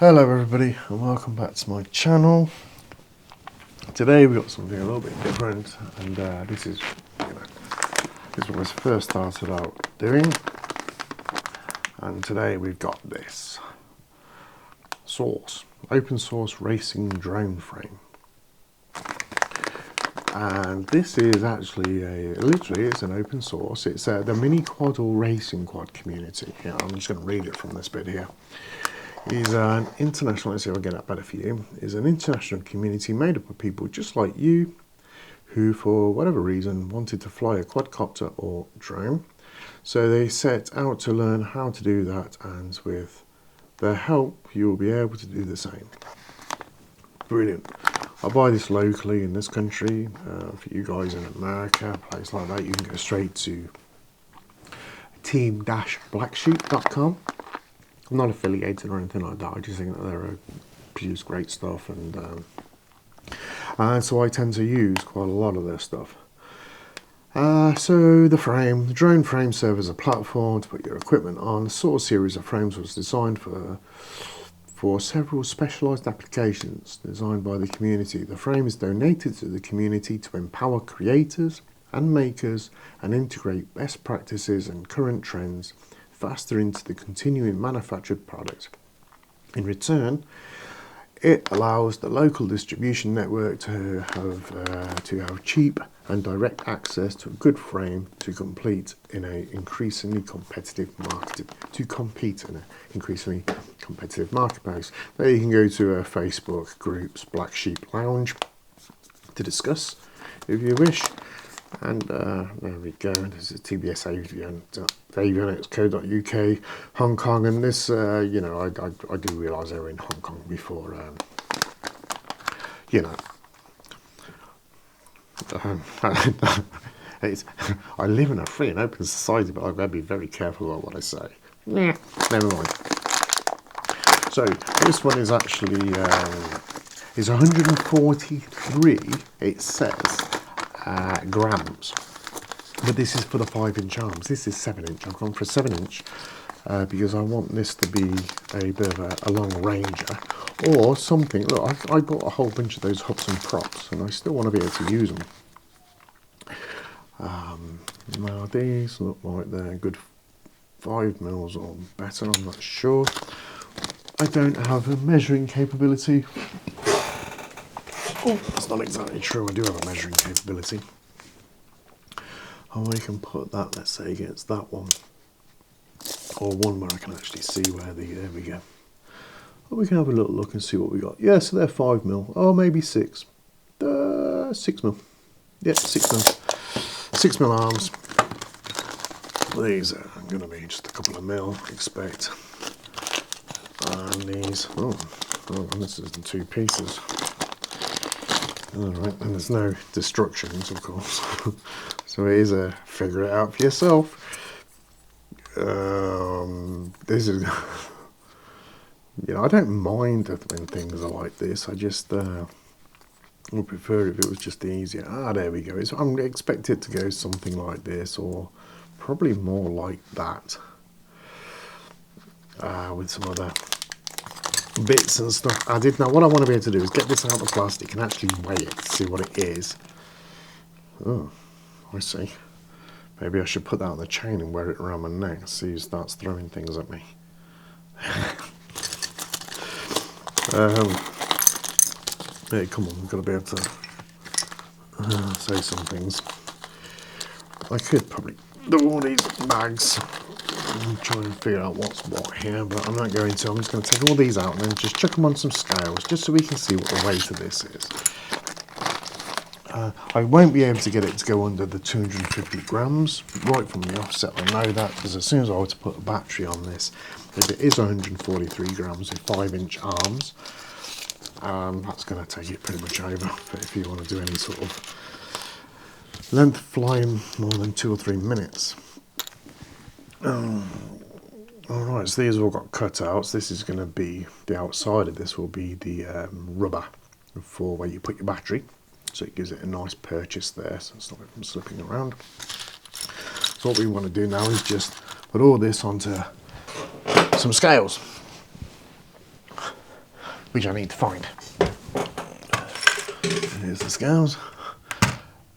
Hello everybody and welcome back to my channel. Today we've got something a little bit different, and this is what I first started out doing, and today we've got this Source, open source racing drone frame. And this is actually literally it's an open source. It's the mini quad or racing quad community. Yeah, I'm just going to read it from this bit here. Is an international, let's see if I get that better for you, is an international community made up of people just like you who for whatever reason wanted to fly a quadcopter or drone. So they set out to learn how to do that, and with their help you'll be able to do the same. Brilliant. I buy this locally in this country. For you guys in America, a place like that, you can go straight to team-blacksheep.com. I'm not affiliated or anything like that. I just think that they produce great stuff, and so I tend to use quite a lot of their stuff. So the drone frame serves as a platform to put your equipment on. The Source series of frames was designed for several specialised applications designed by the community. The frame is donated to the community to empower creators and makers and integrate best practices and current trends faster into the continuing manufactured product. In return, it allows the local distribution network to have cheap and direct access to a good frame to compete in an increasingly competitive marketplace. There you can go to Facebook groups, Black Sheep Lounge, to discuss if you wish. And there we go. This is TBS avionics.co.uk, Hong Kong, and this, I do realise they were in Hong Kong before, I live in a free and open society, but I've got to be very careful about what I say. Nah, never mind. So this one is actually is 143. It says. Grams, but this is for the 5-inch arms. This is 7-inch. I've gone for a 7-inch because I want this to be a bit of a long ranger or something. Look, I bought a whole bunch of those hubs and props, and I still want to be able to use them. Now these look like they're good 5 mils or better. I'm not sure. I don't have a measuring capability. Oh, that's not exactly true. I do have a measuring capability. Oh, I can put that, let's say, against that one. Or one where I can actually see where there we go. Well, we can have a little look and see what we got. Yeah, so they're 5 mil. Oh, maybe 6. 6 mil. Yeah, 6 mil. 6 mil arms. These are going to be just a couple of mil, expect. And these, oh, this is in 2 pieces. Alright, and there's no destructions, of course. So it is a figure it out for yourself. This is, I don't mind when things are like this. I just would prefer if it was just easier. There we go. I'm expected to go something like this, or probably more like that, with some other bits and stuff added. Now what I want to be able to do is get this out of the plastic and actually weigh it, see what it is. Oh, I see. Maybe I should put that on the chain and wear it around my neck, see who starts throwing things at me. Hey, come on, we've got to be able to say some things. I could probably do all these bags and try and figure out what's what here, but I'm not going to. I'm just going to take all these out and then just chuck them on some scales, just so we can see what the weight of this is. I won't be able to get it to go under the 250 grams right from the offset. I know that, because as soon as I were to put a battery on this, if it is 143 grams with 5-inch arms, that's going to take it pretty much over. But if you want to do any sort of length flying more than 2 or 3 minutes. Alright, so these have all got cutouts. This is going to be, the outside of this will be the rubber for where you put your battery. So it gives it a nice purchase there, so it's not from slipping around. So what we want to do now is just put all this onto some scales. which I need to find. Here's the scales,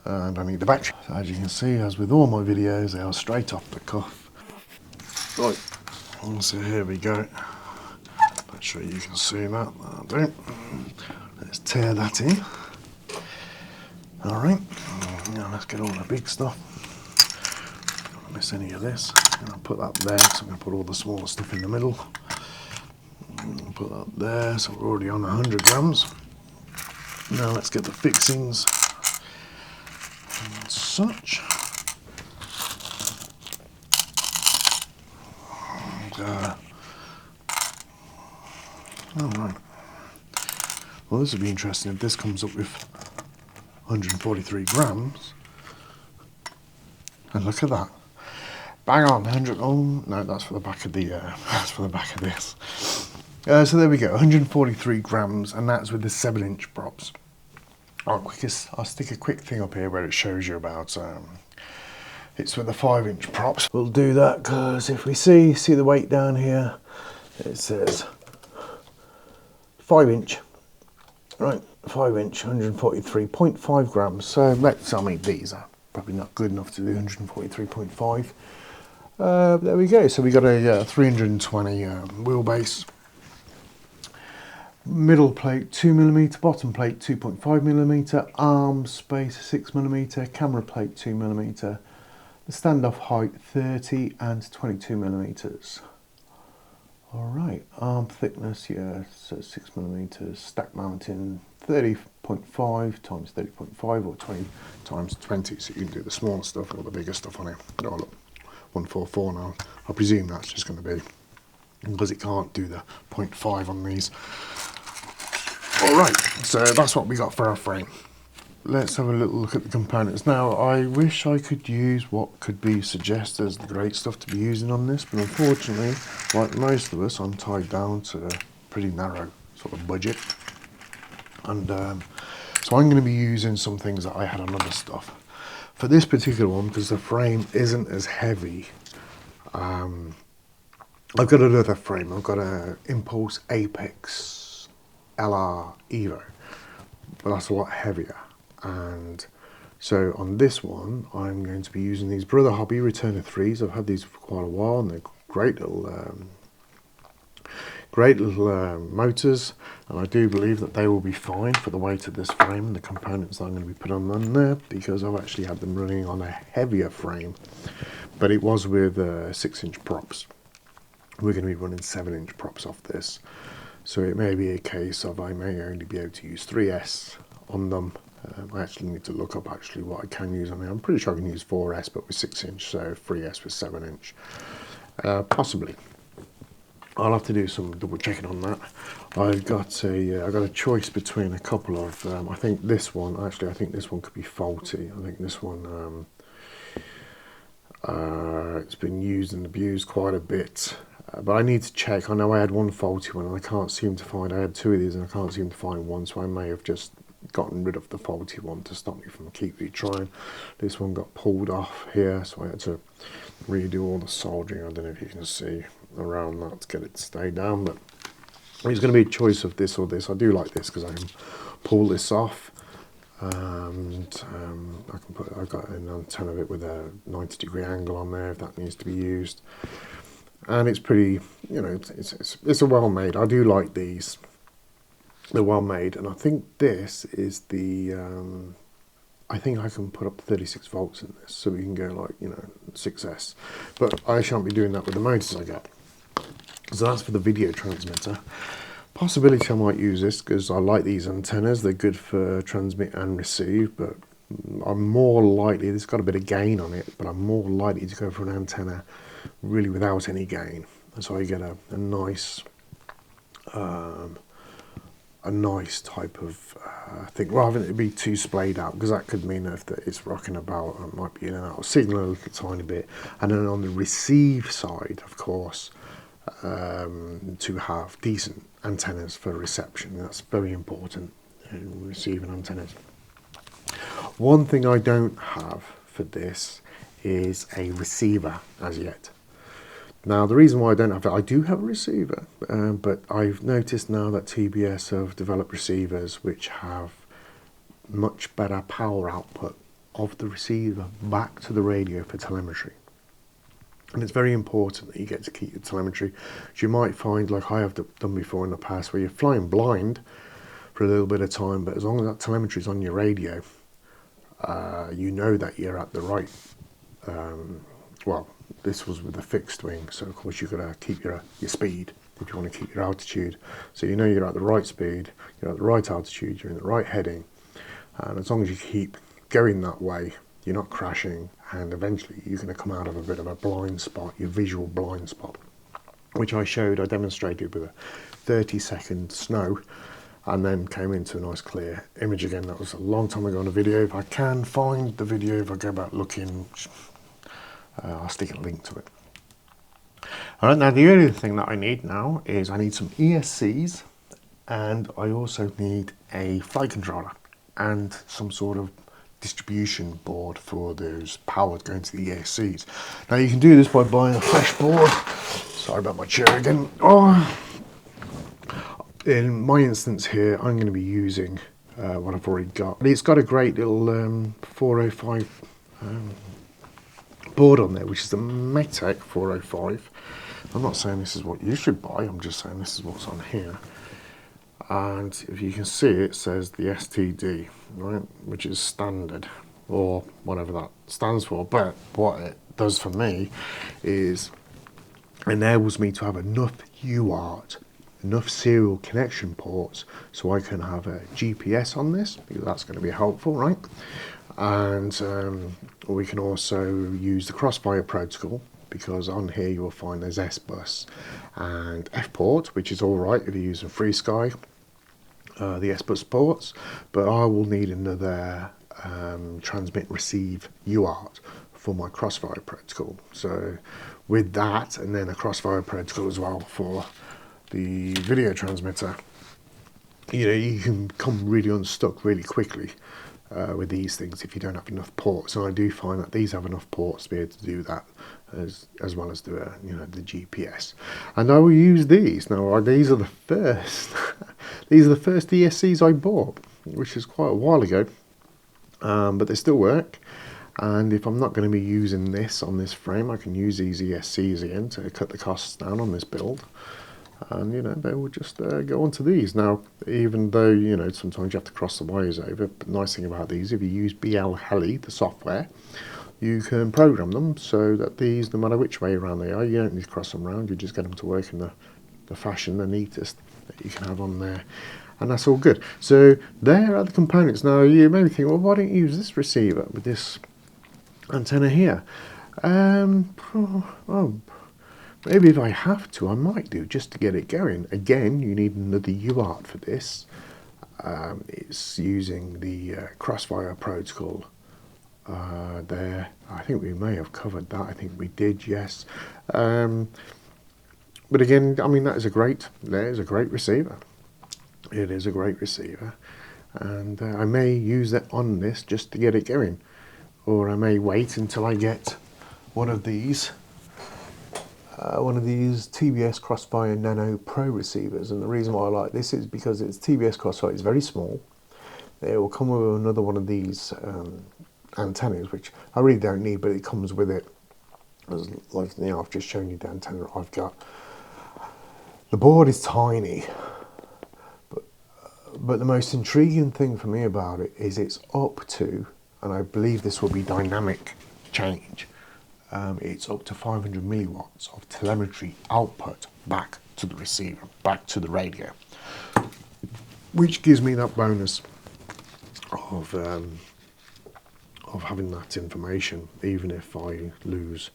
and I need the battery. So as you can see, as with all my videos, they are straight off the cuff. Right, so here we go. Not sure you can see that. I don't. Let's tear that in. All right, now let's get all the big stuff. Don't miss any of this. I'll put that there, so I'm going to put all the smaller stuff in the middle. Put that there, so we're already on 100 grams. Now let's get the fixings and such. And, all right. Well, this would be interesting if this comes up with 143 grams. And look at that. Bang on, 100. Oh no, that's for the back of the. That's for the back of this. So there we go, 143 grams, and that's with the 7-inch props. I'll stick a quick thing up here where it shows you about. It's with the 5-inch props. We'll do that because if we see the weight down here, it says 5-inch. Right, 5-inch, 143.5 grams. So I mean, these are probably not good enough to do 143.5. There we go. So we got a 320 wheelbase. Middle plate 2mm, bottom plate 2.5mm, arm space 6mm, camera plate 2mm, the standoff height 30 and 22mm. Alright, arm thickness, yeah, so 6mm, stack mounting 30.5 times 30.5 or 20 times 20, so you can do the smaller stuff or the bigger stuff on it. Oh look, 144 now. I presume that's just going to be, because it can't do the 0.5 on these. Alright, so that's what we got for our frame. Let's have a little look at the components. Now, I wish I could use what could be suggested as the great stuff to be using on this, but unfortunately, like most of us, I'm tied down to a pretty narrow sort of budget. And so I'm going to be using some things that I had on other stuff. For this particular one, because the frame isn't as heavy, I've got another frame. I've got an Impulse Apex LR Evo, but that's a lot heavier. And so on this one, I'm going to be using these Brother Hobby Returner 3s. I've had these for quite a while, and they're great little motors, and I do believe that they will be fine for the weight of this frame and the components that I'm going to be putting on there, because I've actually had them running on a heavier frame, but it was with 6-inch props. We're going to be running 7-inch props off this, so it may be a case of I may only be able to use 3S on them. I actually need to look up actually what I can use on there. I'm pretty sure I can use 4S but with 6-inch, so 3S with 7-inch. Possibly. I'll have to do some double checking on that. I've got a choice between a couple of. I think this one could be faulty. I think this one it's been used and abused quite a bit. But I need to check. I know I had one faulty one and I can't seem to find. I had 2 of these and I can't seem to find one, so I may have just gotten rid of the faulty one to stop me from keep retrying. This one got pulled off here, so I had to redo all the soldering. I don't know if you can see around that to get it to stay down, but it's going to be a choice of this or this. I do like this because I can pull this off, and I've got an antenna of it with a 90-degree angle on there if that needs to be used. And it's pretty, it's a well made. I do like these. They're well made, and I think this is the. I think I can put up to 36 volts in this, so we can go like 6S. But I shan't be doing that with the motors I get. So that's for the video transmitter. Possibility I might use this because I like these antennas. They're good for transmit and receive, but I'm more likely. This has got a bit of gain on it, but I'm more likely to go for an antenna really without any gain, so I get a nice type of thing, rather than it be too splayed out, because that could mean if it's rocking about, it might be in and out of signal a little tiny bit. And then on the receive side, of course, to have decent antennas for reception. That's very important in receiving antennas. One thing I don't have for this is a receiver as yet. Now, the reason why I don't have it, I do have a receiver, but I've noticed now that TBS have developed receivers which have much better power output of the receiver back to the radio for telemetry. And it's very important that you get to keep your telemetry. You might find, like I have done before in the past, where you're flying blind for a little bit of time, but as long as that telemetry is on your radio, you know that you're at the right, well, this was with a fixed wing, so of course you've got to keep your speed if you want to keep your altitude. So you know you're at the right speed, you're at the right altitude, you're in the right heading, and as long as you keep going that way, you're not crashing, and eventually you're going to come out of a bit of a blind spot, your visual blind spot, which I demonstrated with a 30-second snow, and then came into a nice clear image again. That was a long time ago on a video. If I can find the video, if I go back looking, I'll stick a link to it. Alright, now the only thing that I need now is I need some ESCs, and I also need a flight controller and some sort of distribution board for those powers going to the ESCs. Now you can do this by buying a flash board. Sorry about my chair again. Oh. In my instance here, I'm going to be using what I've already got. It's got a great little 405 board on there, which is the Metec 405. I'm not saying this is what you should buy, I'm just saying this is what's on here. And if you can see, it says the STD, right, which is standard, or whatever that stands for. But what it does for me is enables me to have enough UART, enough serial connection ports, so I can have a GPS on this, because that's going to be helpful, right? And we can also use the Crossfire protocol, because on here you will find there's S-Bus and F-Port, which is all right if you're using FreeSky, the S-Bus ports, but I will need another transmit receive UART for my Crossfire protocol. So with that, and then a Crossfire protocol as well for the video transmitter, you know, you can come really unstuck really quickly with these things if you don't have enough ports. And I do find that these have enough ports to be able to do that, as well as do you know, the GPS. And I will use these now. These are the first these are the first ESCs I bought, which is quite a while ago, but they still work. And if I'm not going to be using this on this frame, I can use these ESCs again to cut the costs down on this build. And, you know, they will just go onto these. Now, even though, you know, sometimes you have to cross the wires over, but the nice thing about these, if you use BL Heli, the software, you can program them so that these, no matter which way around they are, you don't need to cross them around, you just get them to work in the fashion, the neatest that you can have on there. And that's all good. So there are the components. Now, you may think, well, why don't you use this receiver with this antenna here? Well, maybe if I have to, I might do, just to get it going. Again, you need another UART for this. It's using the Crossfire protocol there. I think we may have covered that. I think we did, yes. But again, I mean, there's a great receiver. It is a great receiver. And I may use it on this just to get it going. Or I may wait until I get one of these TBS Crossfire Nano Pro receivers. And the reason why I like this is because it's TBS Crossfire. It's very small. It will come with another one of these antennas, which I really don't need, but it comes with it. Like, you know, I've just shown you the antenna I've got. The board is tiny, but the most intriguing thing for me about it is it's up to, and I believe this will be dynamic change, it's up to 500 milliwatts of telemetry output back to the receiver, back to the radio, which gives me that bonus of having that information, even if I lose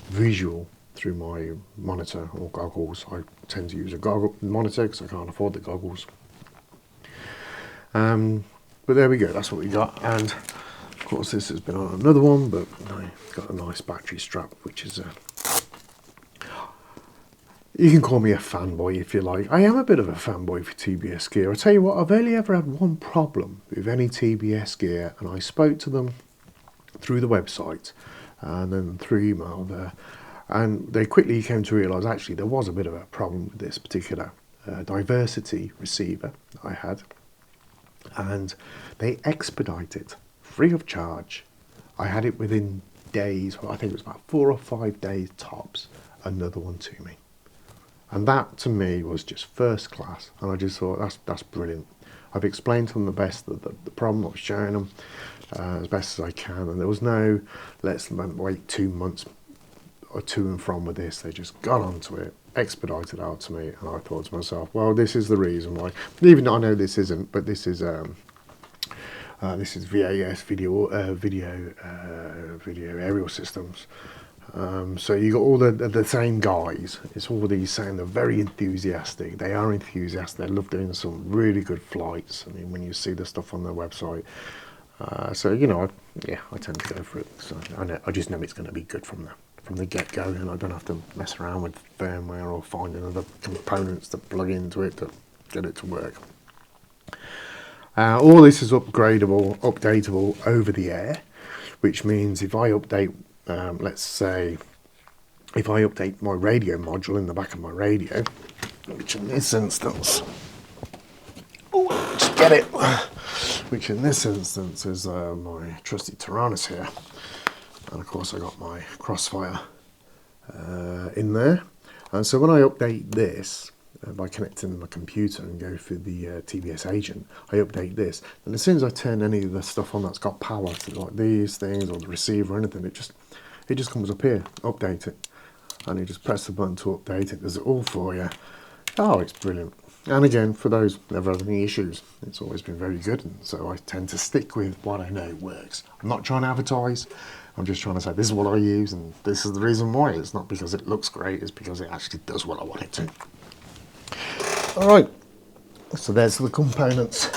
visual through my monitor or goggles. I tend to use a goggle monitor because I can't afford the goggles. But there we go, that's what we got. And of course this has been on another one, but I've got a nice battery strap, which is you can call me a fanboy if you like. I am a bit of a fanboy for TBS gear. I tell you what, I've only ever had one problem with any TBS gear, and I spoke to them through the website and then through email there. And they quickly came to realise actually there was a bit of a problem with this particular diversity receiver I had, and they expedited free of charge. I had it within days, well, I think it was about 4 or 5 days tops, another one to me. And that to me was just first class, and I just thought that's brilliant. I've explained to them the problem I was showing them as best as I can, and there was no let's wait 2 months or to and from with this. They just got onto it, expedited out to me, and I thought to myself, well, this is the reason why. Even though I know this isn't, but this is VAS video aerial systems. So you got all the same guys. It's all these saying they're very enthusiastic. They are enthusiastic. They love doing some really good flights. I mean, when you see the stuff on their website. So you know, I tend to go for it. So I just know it's going to be good from the get-go, and I don't have to mess around with firmware or finding other components to plug into it to get it to work. All this is updatable over the air, which means if I update, let's say, if I update my radio module in the back of my radio, which in this instance, just get it, which in this instance is my trusty Tyrannus here, and of course I got my Crossfire in there, and so when I update this, by connecting my computer and go through the TBS agent, I update this, and as soon as I turn any of the stuff on that's got power, to like these things or the receiver or anything, it just comes up here, update it, and you just press the button to update it. Does it all for you. Oh, it's brilliant. And again, for those never had any issues, it's always been very good, and so I tend to stick with what I know works. I'm not trying to advertise. I'm just trying to say this is what I use, and this is the reason why. It's not because it looks great, it's because it actually does what I want it to. Alright, so there's the components